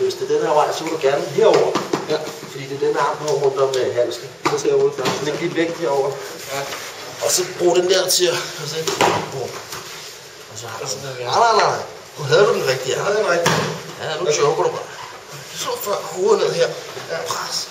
Hvis det er den her vej, så vil du gerne herover. Ja. Fordi det er den arm, der rundt om halsen. Så ser jeg ud. Så læg lidt vægt herover. Ja. Og så brug den der til at... Og så har du sådan der. Nej. Nu havde du den rigtige. Jeg havde den rigtige. Ja, nu choker du bare. Så før hovedet ned her. Ja. Pres.